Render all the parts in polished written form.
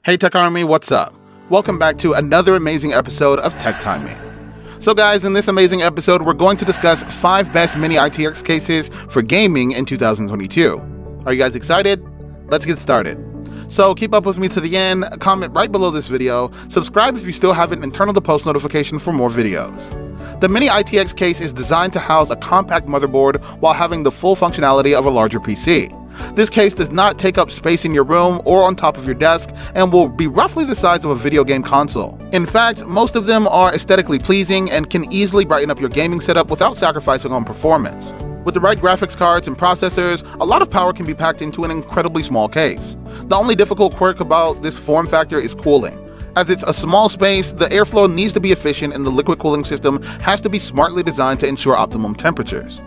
Hey Tech Army, what's up? Welcome back to another amazing episode of Tech Timing. So guys, in this amazing episode, we're going to discuss 5 best mini-itx cases for gaming in 2022. Are you guys excited? Let's get started. So keep up with me to the end, comment right below this video, subscribe if you still haven't, and turn on the post notification for more videos. The mini-itx case is designed to house a compact motherboard while having the full functionality of a larger PC. This case does not take up space in your room or on top of your desk and will be roughly the size of a video game console. In fact, most of them are aesthetically pleasing and can easily brighten up your gaming setup without sacrificing on performance. With the right graphics cards and processors, a lot of power can be packed into an incredibly small case. The only difficult quirk about this form factor is cooling. As it's a small space, the airflow needs to be efficient and the liquid cooling system has to be smartly designed to ensure optimum temperatures.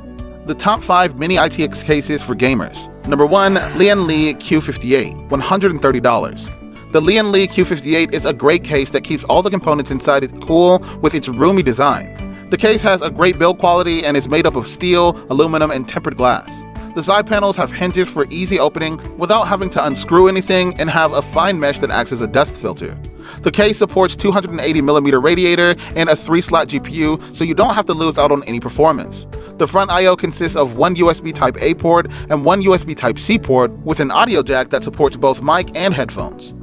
The top 5 mini-itx cases for gamers. Number 1. Lian Li Q58, $130. The Lian Li Q58 is a great case that keeps all the components inside it cool with its roomy design. The case has a great build quality and is made up of steel, aluminum, and tempered glass. The side panels have hinges for easy opening without having to unscrew anything and have a fine mesh that acts as a dust filter. The case supports 280mm radiator and a 3-slot GPU, so you don't have to lose out on any performance. The front I/O consists of one USB Type-A port and one USB Type-C port with an audio jack that supports both mic and headphones.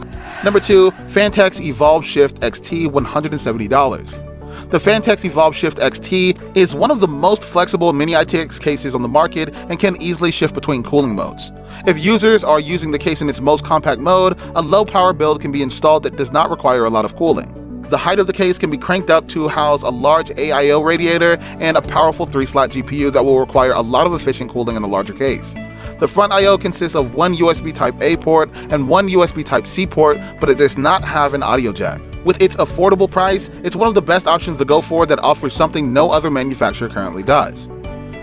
Number 2. Phanteks Evolve Shift XT, $170. The Phanteks Evolve Shift XT is one of the most flexible mini-itx cases on the market and can easily shift between cooling modes. If users are using the case in its most compact mode, a low-power build can be installed that does not require a lot of cooling. The height of the case can be cranked up to house a large AIO radiator and a powerful 3-slot GPU that will require a lot of efficient cooling in a larger case. The front I/O consists of one USB Type-A port and one USB Type-C port, but it does not have an audio jack. With its affordable price, it's one of the best options to go for that offers something no other manufacturer currently does.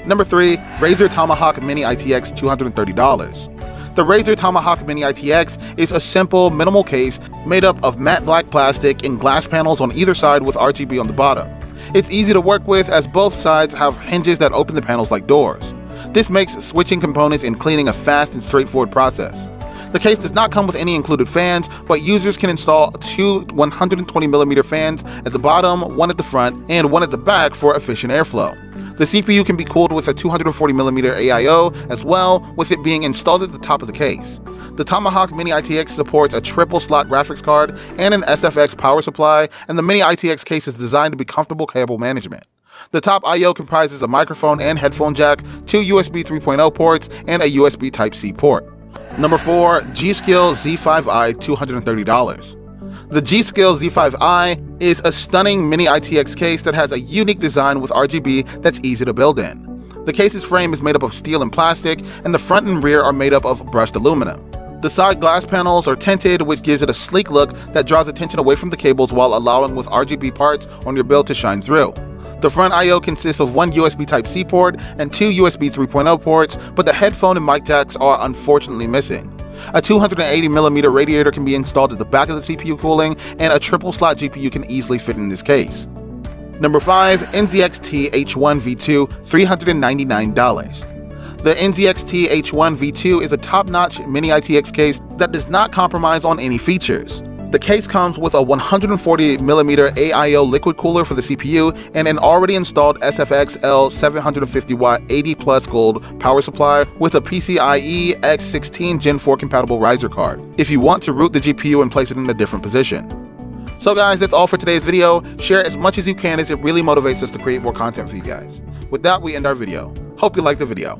Number 3. Razer Tomahawk mini-itx, $230. The Razer Tomahawk mini-itx is a simple, minimal case made up of matte black plastic and glass panels on either side with RGB on the bottom. It's easy to work with as both sides have hinges that open the panels like doors. This makes switching components and cleaning a fast and straightforward process. The case does not come with any included fans, but users can install 2 120mm fans at the bottom, one at the front, and one at the back for efficient airflow. The CPU can be cooled with a 240mm AIO as well, with it being installed at the top of the case. The Tomahawk mini-itx supports a triple-slot graphics card and an SFX power supply, and the mini-itx case is designed to be comfortable cable management. The top I/O comprises a microphone and headphone jack, 2 USB 3.0 ports, and a USB Type-C port. Number 4. G.Skill Z5i, $230. The G.Skill Z5i is a stunning mini-itx case that has a unique design with RGB that's easy to build in. The case's frame is made up of steel and plastic, and the front and rear are made up of brushed aluminum. The side glass panels are tinted, which gives it a sleek look that draws attention away from the cables while allowing with RGB parts on your build to shine through. The front I/O consists of one USB Type-C port and 2 USB 3.0 ports, but the headphone and mic jacks are unfortunately missing. A 280mm radiator can be installed at the back of the CPU cooling, and a triple-slot GPU can easily fit in this case. Number 5. NZXT H1 V2, $399. The NZXT H1 V2 is a top-notch mini-itx case that does not compromise on any features. The case comes with a 140mm AIO liquid cooler for the CPU and an already installed SFX L 750W 80+ gold power supply with a PCIe X16 Gen 4 compatible riser card, if you want to root the GPU and place it in a different position. So guys, that's all for today's video. Share as much as you can as it really motivates us to create more content for you guys. With that, we end our video. Hope you liked the video.